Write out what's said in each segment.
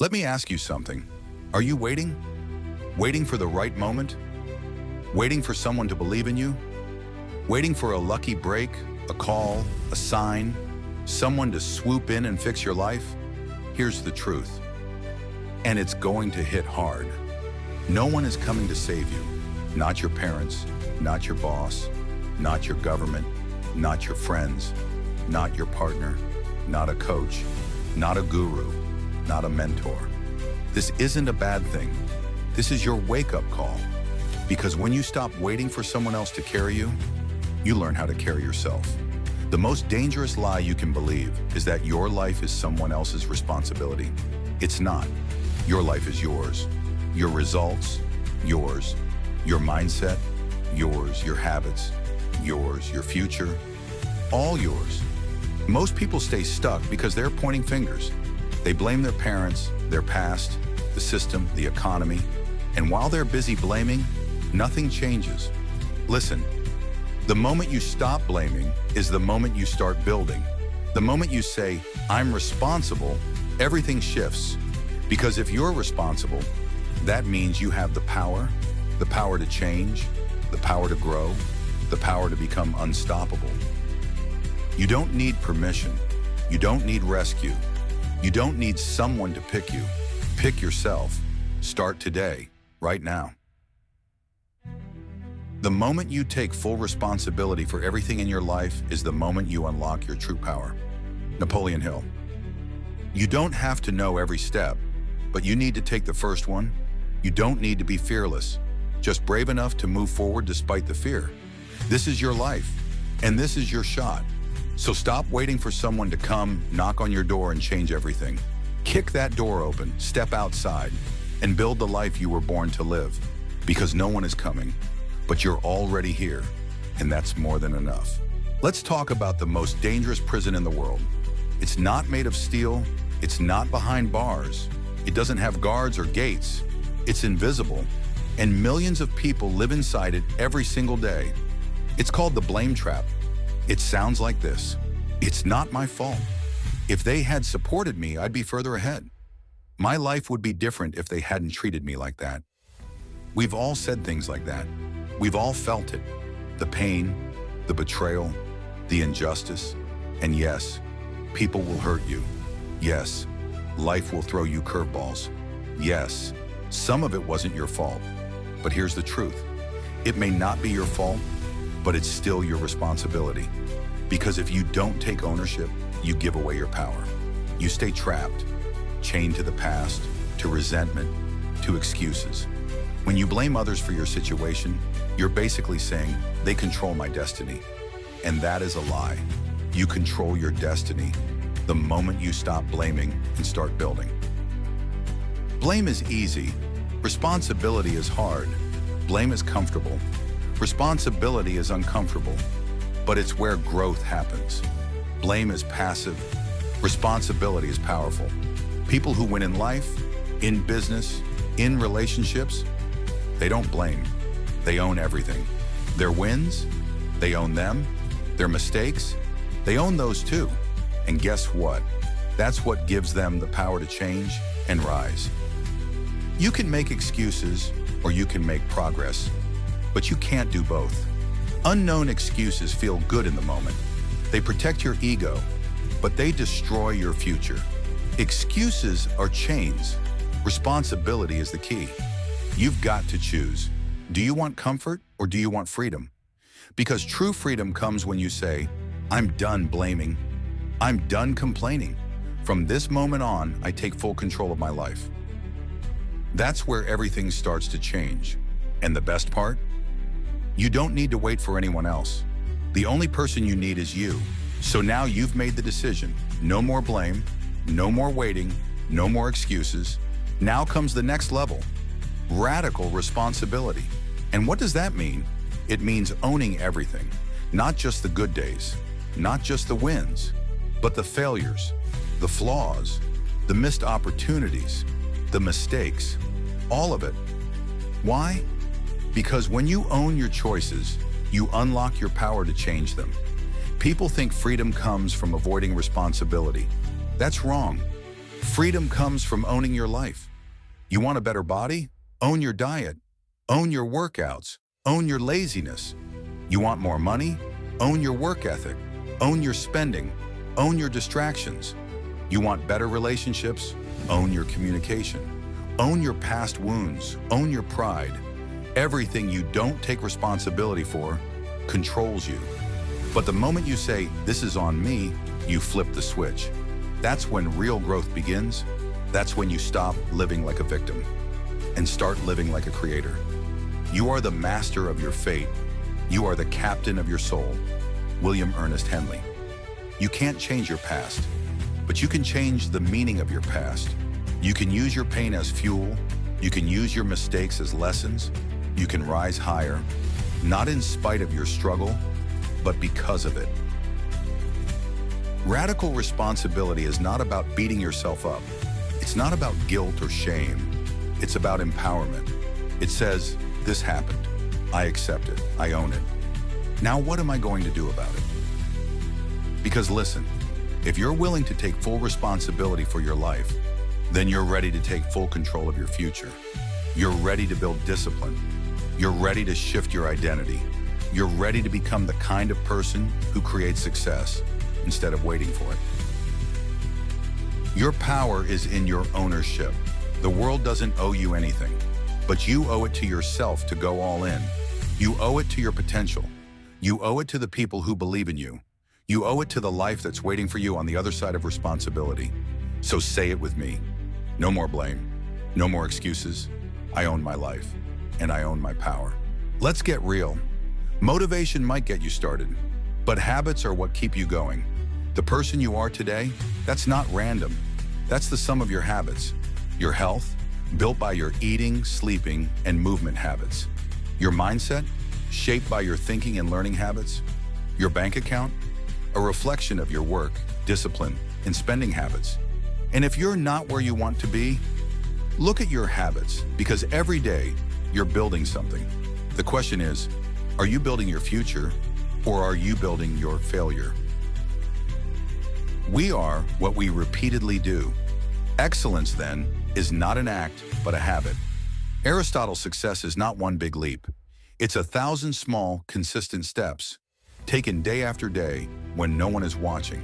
Let me ask you something. Are you waiting? Waiting for the right moment? Waiting for someone to believe in you? Waiting for a lucky break, a call, a sign, someone to swoop in and fix your life? Here's the truth. And it's going to hit hard. No one is coming to save you. Not your parents, not your boss, not your government, not your friends, not your partner, not a coach, not a guru, not a mentor. This isn't a bad thing. This is your wake-up call. Because when you stop waiting for someone else to carry you, you learn how to carry yourself. The most dangerous lie you can believe is that your life is someone else's responsibility. It's not. Your life is yours. Your results, yours. Your mindset, yours. Your habits, yours. Your future, all yours. Most people stay stuck because they're pointing fingers. They blame their parents, their past, the system, the economy, and while they're busy blaming, nothing changes. Listen, the moment you stop blaming is the moment you start building. The moment you say, I'm responsible, everything shifts. Because if you're responsible, that means you have the power to change, the power to grow, the power to become unstoppable. You don't need permission. You don't need rescue. You don't need someone to pick you. Pick yourself. Start today, right now. The moment you take full responsibility for everything in your life is the moment you unlock your true power. Napoleon Hill. You don't have to know every step, but you need to take the first one. You don't need to be fearless, just brave enough to move forward despite the fear. This is your life, and this is your shot. So stop waiting for someone to come, knock on your door, and change everything. Kick that door open, step outside, and build the life you were born to live. Because no one is coming, but you're already here, and that's more than enough. Let's talk about the most dangerous prison in the world. It's not made of steel, it's not behind bars, it doesn't have guards or gates, it's invisible, and millions of people live inside it every single day. It's called the blame trap. It sounds like this. It's not my fault. If they had supported me, I'd be further ahead. My life would be different if they hadn't treated me like that. We've all said things like that. We've all felt it. The pain, the betrayal, the injustice. And yes, people will hurt you. Yes, life will throw you curveballs. Yes, some of it wasn't your fault. But here's the truth. It may not be your fault, but it's still your responsibility. Because if you don't take ownership, you give away your power. You stay trapped, chained to the past, to resentment, to excuses. When you blame others for your situation, you're basically saying, they control my destiny. And that is a lie. You control your destiny the moment you stop blaming and start building. Blame is easy. Responsibility is hard. Blame is comfortable. Responsibility is uncomfortable, but it's where growth happens. Blame is passive. Responsibility is powerful. People who win in life, in business, in relationships, they don't blame. They own everything. Their wins, they own them. Their mistakes, they own those too. And guess what? That's what gives them the power to change and rise. You can make excuses or you can make progress, but you can't do both. Unknown excuses feel good in the moment. They protect your ego, but they destroy your future. Excuses are chains. Responsibility is the key. You've got to choose. Do you want comfort or do you want freedom? Because true freedom comes when you say, I'm done blaming. I'm done complaining. From this moment on, I take full control of my life. That's where everything starts to change. And the best part? You don't need to wait for anyone else. The only person you need is you. So now you've made the decision. No more blame, no more waiting, no more excuses. Now comes the next level. Radical responsibility. And what does that mean? It means owning everything. Not just the good days, not just the wins, but the failures, the flaws, the missed opportunities, the mistakes, all of it. Why? Because when you own your choices, you unlock your power to change them. People think freedom comes from avoiding responsibility. That's wrong. Freedom comes from owning your life. You want a better body? Own your diet. Own your workouts. Own your laziness. You want more money? Own your work ethic. Own your spending. Own your distractions. You want better relationships? Own your communication. Own your past wounds. Own your pride. Everything you don't take responsibility for controls you. But the moment you say, "This is on me," you flip the switch. That's when real growth begins. That's when you stop living like a victim and start living like a creator. You are the master of your fate. You are the captain of your soul. William Ernest Henley. You can't change your past, but you can change the meaning of your past. You can use your pain as fuel. You can use your mistakes as lessons. You can rise higher, not in spite of your struggle, but because of it. Radical responsibility is not about beating yourself up. It's not about guilt or shame. It's about empowerment. It says, "This happened. I accept it. I own it. Now what am I going to do about it?" Because listen, if you're willing to take full responsibility for your life, then you're ready to take full control of your future. You're ready to build discipline. You're ready to shift your identity. You're ready to become the kind of person who creates success instead of waiting for it. Your power is in your ownership. The world doesn't owe you anything, but you owe it to yourself to go all in. You owe it to your potential. You owe it to the people who believe in you. You owe it to the life that's waiting for you on the other side of responsibility. So say it with me. No more blame. No more excuses. I own my life, and I own my power. Let's get real. Motivation might get you started, but habits are what keep you going. The person you are today, that's not random. That's the sum of your habits. Your health, built by your eating, sleeping, and movement habits. Your mindset, shaped by your thinking and learning habits. Your bank account, a reflection of your work, discipline, and spending habits. And if you're not where you want to be, look at your habits, because every day you're building something. The question is, are you building your future, or are you building your failure? We are what we repeatedly do. Excellence, then, is not an act, but a habit. Aristotle's success is not one big leap. It's 1,000 small, consistent steps, taken day after day when no one is watching.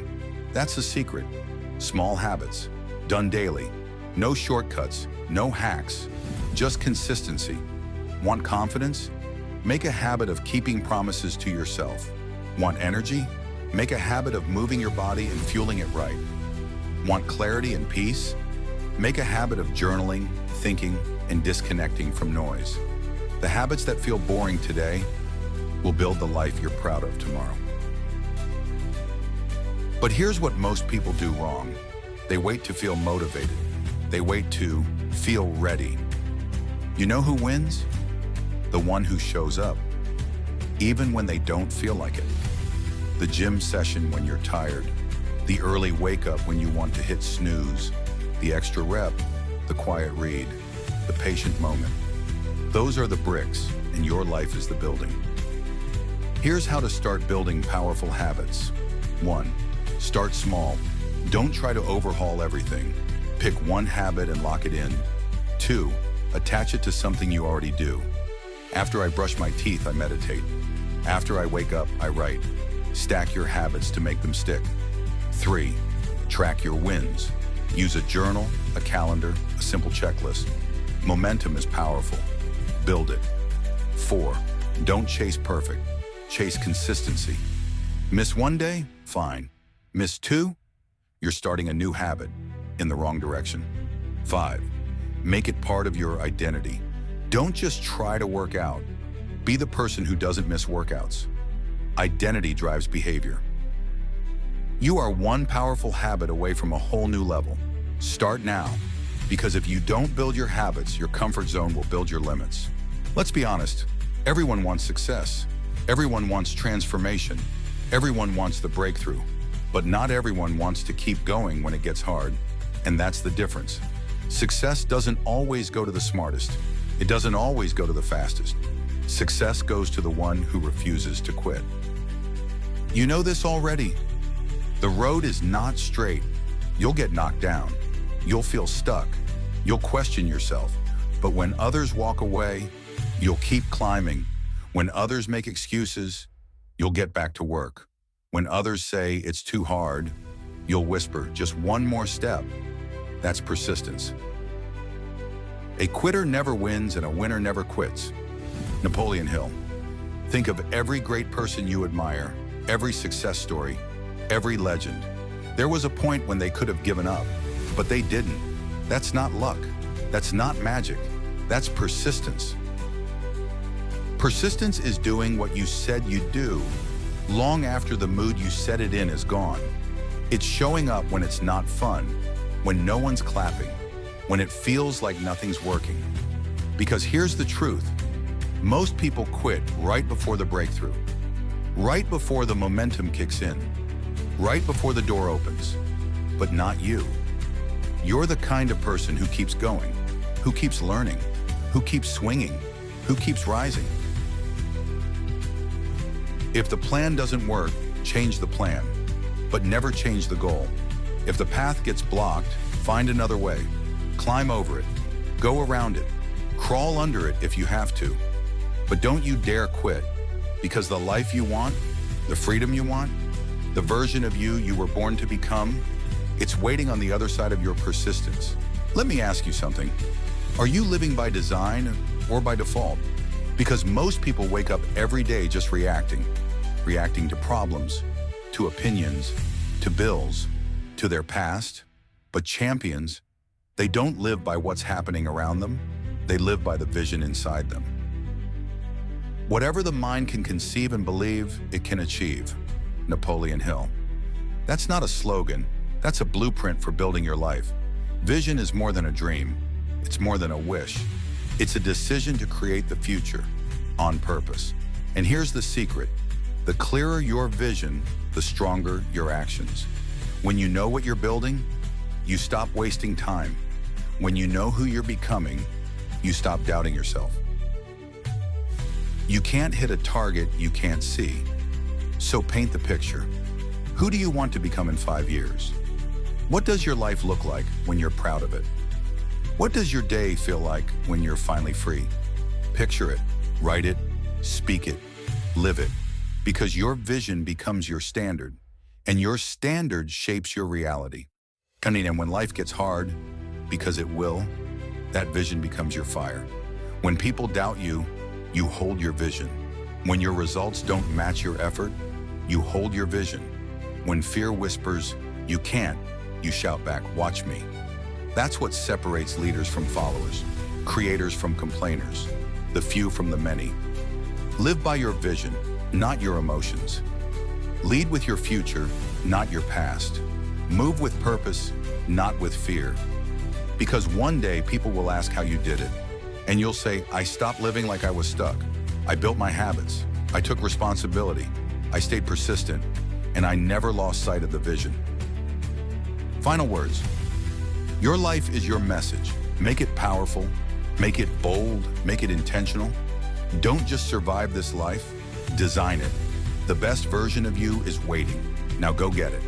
That's the secret. Small habits, done daily. No shortcuts, no hacks, just consistency. Want confidence? Make a habit of keeping promises to yourself. Want energy? Make a habit of moving your body and fueling it right. Want clarity and peace? Make a habit of journaling, thinking, and disconnecting from noise. The habits that feel boring today will build the life you're proud of tomorrow. But here's what most people do wrong. They wait to feel motivated. They wait to feel ready. You know who wins? The one who shows up, even when they don't feel like it. The gym session when you're tired, the early wake up when you want to hit snooze, the extra rep, the quiet read, the patient moment. Those are the bricks, and your life is the building. Here's how to start building powerful habits. 1. Start small. Don't try to overhaul everything. Pick one habit and lock it in. 2. Attach it to something you already do. After I brush my teeth, I meditate. After I wake up, I write. Stack your habits to make them stick. 3. Track your wins. Use a journal, a calendar, a simple checklist. Momentum is powerful. Build it. 4. Don't chase perfect. Chase consistency. Miss one day? Fine. Miss 2? You're starting a new habit in the wrong direction. 5. Make it part of your identity. Don't just try to work out. Be the person who doesn't miss workouts. Identity drives behavior. You are one powerful habit away from a whole new level. Start now, because if you don't build your habits, your comfort zone will build your limits. Let's be honest, everyone wants success. Everyone wants transformation. Everyone wants the breakthrough. But not everyone wants to keep going when it gets hard. And that's the difference. Success doesn't always go to the smartest. It doesn't always go to the fastest. Success goes to the one who refuses to quit. You know this already. The road is not straight. You'll get knocked down. You'll feel stuck. You'll question yourself. But when others walk away, you'll keep climbing. When others make excuses, you'll get back to work. When others say it's too hard, you'll whisper, just one more step. That's persistence. A quitter never wins and a winner never quits. Napoleon Hill. Think of every great person you admire, every success story, every legend. There was a point when they could have given up, but they didn't. That's not luck. That's not magic. That's persistence. Persistence is doing what you said you'd do long after the mood you set it in is gone. It's showing up when it's not fun, when no one's clapping, when it feels like nothing's working. Because here's the truth. Most people quit right before the breakthrough, right before the momentum kicks in, right before the door opens. But not you. You're the kind of person who keeps going, who keeps learning, who keeps swinging, who keeps rising. If the plan doesn't work, change the plan, but never change the goal. If the path gets blocked, find another way. Climb over it, go around it, crawl under it if you have to. But don't you dare quit, because the life you want, the freedom you want, the version of you were born to become, it's waiting on the other side of your persistence. Let me ask you something. Are you living by design or by default? Because most people wake up every day just reacting to problems, to opinions, to bills, to their past. But champions, they don't live by what's happening around them. They live by the vision inside them. Whatever the mind can conceive and believe, it can achieve. Napoleon Hill. That's not a slogan. That's a blueprint for building your life. Vision is more than a dream. It's more than a wish. It's a decision to create the future on purpose. And here's the secret. The clearer your vision, the stronger your actions. When you know what you're building, you stop wasting time. When you know who you're becoming, you stop doubting yourself. You can't hit a target you can't see. So paint the picture. Who do you want to become in 5 years? What does your life look like when you're proud of it? What does your day feel like when you're finally free? Picture it, write it, speak it, live it, because your vision becomes your standard, and your standard shapes your reality. And when life gets hard, because it will, that vision becomes your fire. When people doubt you, you hold your vision. When your results don't match your effort, you hold your vision. When fear whispers, you can't, you shout back, watch me. That's what separates leaders from followers, creators from complainers, the few from the many. Live by your vision, not your emotions. Lead with your future, not your past. Move with purpose, not with fear. Because one day people will ask how you did it, and you'll say, I stopped living like I was stuck. I built my habits. I took responsibility. I stayed persistent, and I never lost sight of the vision. Final words. Your life is your message. Make it powerful, make it bold, make it intentional. Don't just survive this life, design it. The best version of you is waiting. Now go get it.